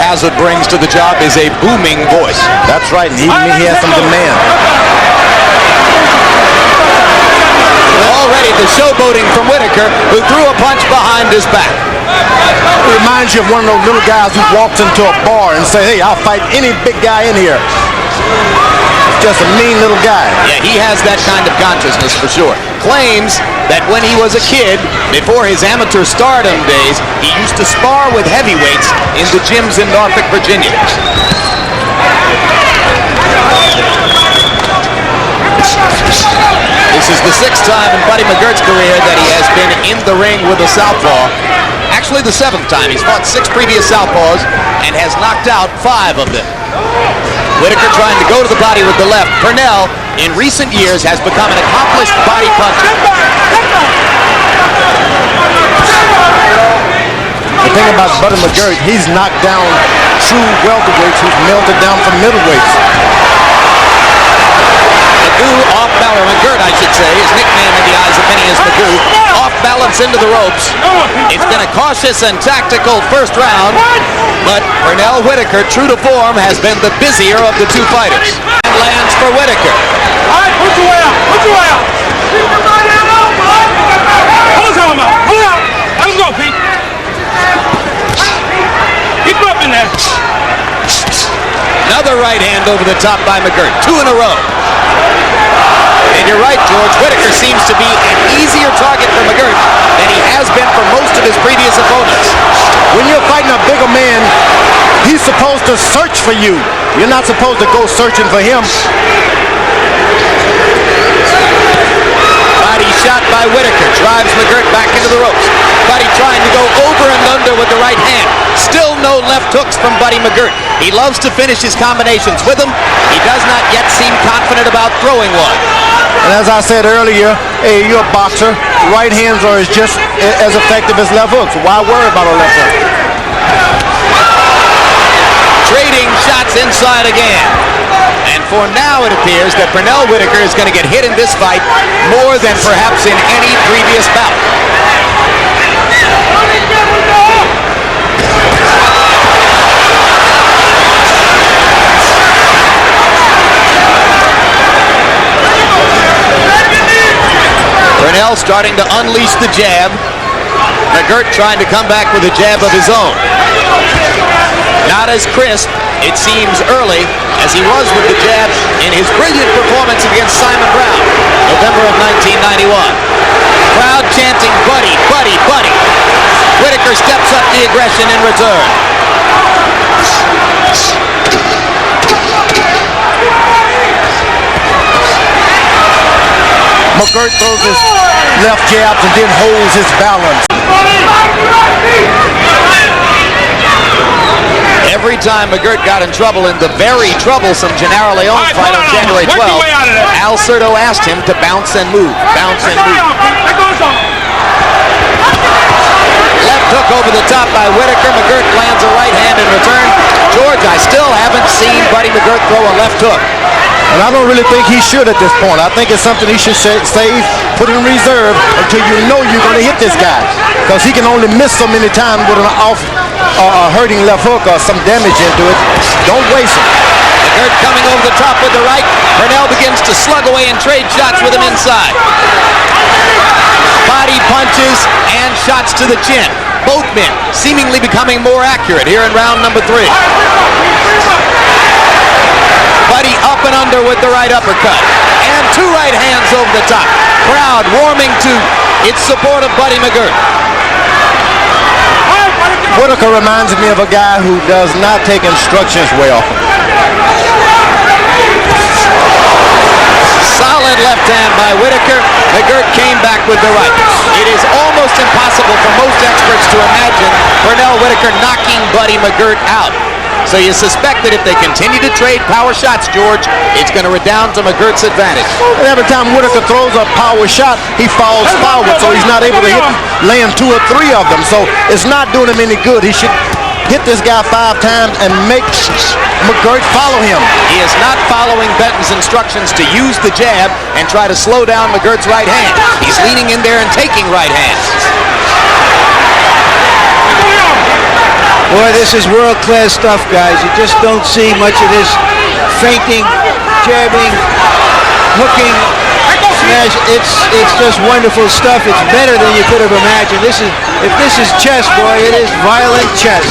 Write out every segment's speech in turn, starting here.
Hazard brings to the job is a booming voice. That's right, and he has some demand. Already the showboating from Whitaker, who threw a punch behind his back. It reminds you of one of those little guys who walks into a bar and say, hey, I'll fight any big guy in here. Just a mean little guy. Yeah, he has that kind of consciousness for sure. Claims that when he was a kid, before his amateur stardom days, he used to spar with heavyweights in the gyms in Norfolk, Virginia. This is the 6th time in Buddy McGirt's career that he has been in the ring with a southpaw. Actually the 7th time. He's fought 6 previous southpaws and has knocked out 5 of them. Whitaker trying to go to the body with the left. Pernell, in recent years, has become an accomplished body puncher. The thing about Buddy McGirt, he's knocked down true welterweights who's melted down from middleweights. Magoo off balance, McGirt I should say, his nickname in the eyes of many is Magoo, off balance into the ropes. It's been a cautious and tactical first round, but Pernell Whitaker, true to form, has been the busier of the 2 fighters. And lands for Whitaker. All right, put your way out, put your way out. Pull his arm out, pull it out. Let's go, Pete. Keep up in there. Another right hand over the top by McGirt, 2 in a row. And you're right, George, Whitaker seems to be an easier target for McGirt than he has been for most of his previous opponents. When you're fighting a bigger man, he's supposed to search for you. You're not supposed to go searching for him. Body shot by Whitaker, drives McGirt back into the ropes. Buddy trying to go over and under with the right hand. Still no left hooks from Buddy McGirt. He loves to finish his combinations with them. He does not yet seem confident about throwing one. And as I said earlier, hey, you're a boxer. Right hands are just as effective as left hooks. Why worry about a left hook? Trading shots inside again. And for now it appears that Pernell Whitaker is going to get hit in this fight more than perhaps in any previous bout. Pernell starting to unleash the jab. McGirt trying to come back with a jab of his own. Not as crisp, it seems, early as he was with the jab in his brilliant performance against Simon Brown, November of 1991. Crowd chanting, Buddy, Buddy, Buddy. Whitaker steps up the aggression in return. McGirt throws his left jabs and then holds his balance. Every time McGirt got in trouble in the very troublesome Gennaro Leone fight on January 12th, Al Certo asked him to bounce and move, bounce and move. Left hook over the top by Whitaker. McGirt lands a right hand in return. George, I still haven't seen Buddy McGirt throw a left hook. And I don't really think he should at this point. I think it's something he should save, put in reserve until you know you're going to hit this guy. Because he can only miss so many times with an off hurting left hook or some damage into it. Don't waste it. McGirt coming over the top with the right. Pernell begins to slug away and trade shots with him inside. Body punches and shots to the chin. Both men seemingly becoming more accurate here in round number 3. Buddy up and under with the right uppercut. And 2 right hands over the top. Crowd warming to its support of Buddy McGirt. Whitaker reminds me of a guy who does not take instructions well. Solid left hand by Whitaker. McGirt came back with the right. It is almost impossible for most experts to imagine Pernell Whitaker knocking Buddy McGirt out. So you suspect that if they continue to trade power shots, George, it's going to redound to McGirt's advantage. And every time Whitaker throws a power shot, he falls forward, so he's not able to land 2 or 3 of them. So it's not doing him any good. He should hit this guy 5 times and make McGirt follow him. He is not following Benton's instructions to use the jab and try to slow down McGirt's right hand. He's leaning in there and taking right hands. Boy, this is world-class stuff, guys. You just don't see much of this feinting, jabbing, hooking, smash. It's just wonderful stuff. It's better than you could have imagined. If this is chess, boy, it is violent chess.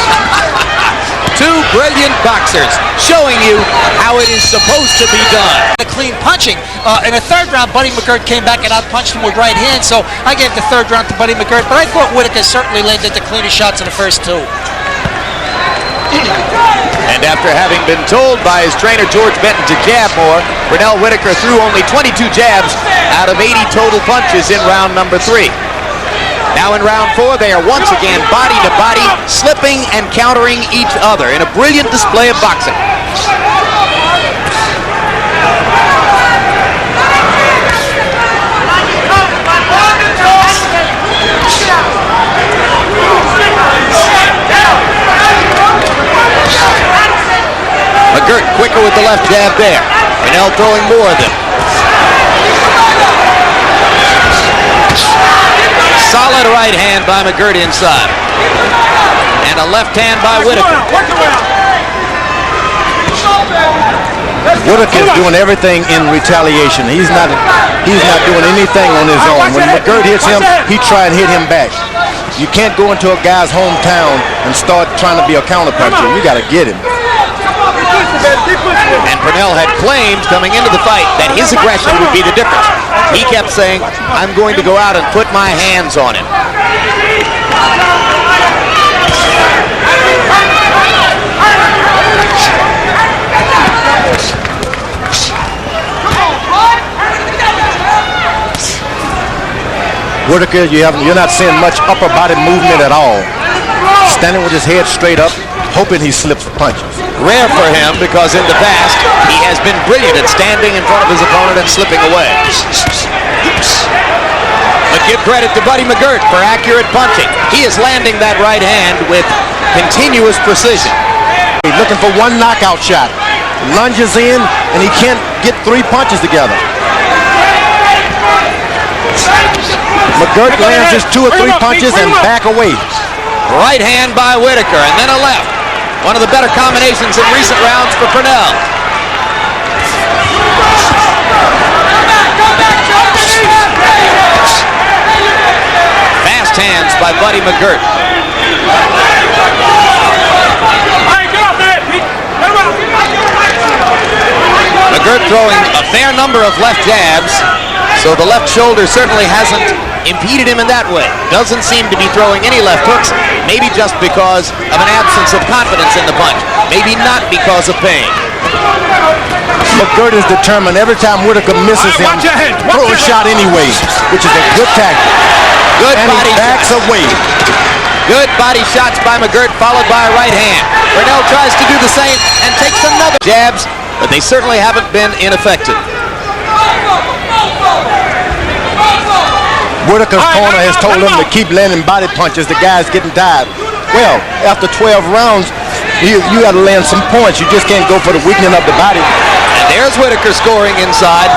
Two brilliant boxers showing you how it is supposed to be done. A clean punching. In the third round, Buddy McGirt came back and outpunched him with right hand, so I gave the third round to Buddy McGirt, but I thought Whitaker certainly landed the cleanest shots in the first two. And after having been told by his trainer George Benton to jab more, Pernell Whitaker threw only 22 jabs out of 80 total punches in round number 3. Now in round 4, they are once again body to body, slipping and countering each other in a brilliant display of boxing. McGirt quicker with the left jab there. Pernell throwing more of them. Solid right hand by McGirt inside. And a left hand by Whitaker. Whitaker's doing everything in retaliation. He's not doing anything on his own. When McGirt hits him, he try and hit him back. You can't go into a guy's hometown and start trying to be a counterpuncher. You got to get him. And Pernell had claimed coming into the fight that his aggression would be the difference. He kept saying, I'm going to go out and put my hands on him. Whitaker, you're not seeing much upper body movement at all. Standing with his head straight up, hoping he slips punches. Rare for him because in the past he has been brilliant at standing in front of his opponent and slipping away. But give credit to Buddy McGirt for accurate punching. He is landing that right hand with continuous precision. He's looking for one knockout shot. Lunges in and he can't get 3 punches together. McGirt lands his 2 or 3 punches and back away. Right hand by Whitaker and then a left. One of the better combinations in recent rounds for Pernell. Fast hands by Buddy McGirt. McGirt throwing a fair number of left jabs, so the left shoulder certainly hasn't impeded him in that way. Doesn't seem to be throwing any left hooks, maybe just because of an absence of confidence in the punch. Maybe not because of pain. McGirt is determined every time Whitaker misses him, throw a shot anyway, which is a good tactic. Good and body he backs shots. away. Good body shots by McGirt, followed by a right hand. Pernell tries to do the same and takes another jabs, but they certainly haven't been ineffective. Whitaker's corner has told him to keep landing body punches. The guy's getting tired. Well, after 12 rounds, you got to land some points. You just can't go for the weakening of the body. And there's Whitaker scoring inside.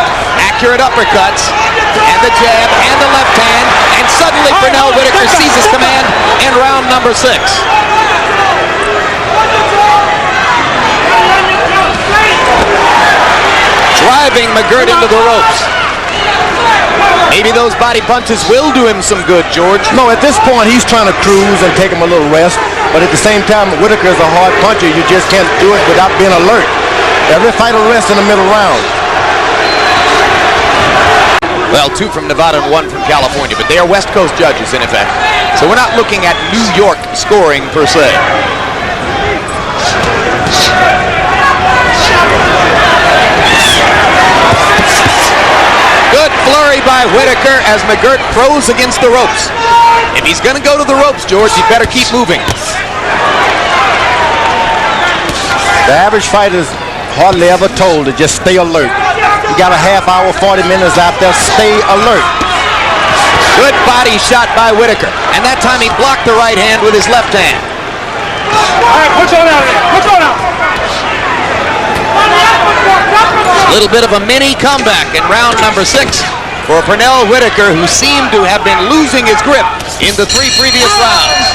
Accurate uppercuts, and the jab, and the left hand, and suddenly Pernell Whitaker seizes command in round number 6. Driving McGirt into the ropes. Maybe those body punches will do him some good, George. No, at this point, he's trying to cruise and take him a little rest. But at the same time, Whitaker is a hard puncher. You just can't do it without being alert. Every fight will rest in the middle round. Well, 2 from Nevada and 1 from California, but they are West Coast judges in effect. So we're not looking at New York scoring per se. Good flurry by Whitaker as McGirt throws against the ropes. If he's going to go to the ropes, George, he better keep moving. The average fighter is hardly ever told to just stay alert. You got a half hour, 40 minutes out there. Stay alert. Good body shot by Whitaker. And that time he blocked the right hand with his left hand. All right, push on out there. Push on out. A little bit of a mini comeback in round number 6 for Pernell Whitaker, who seemed to have been losing his grip in the 3 previous rounds.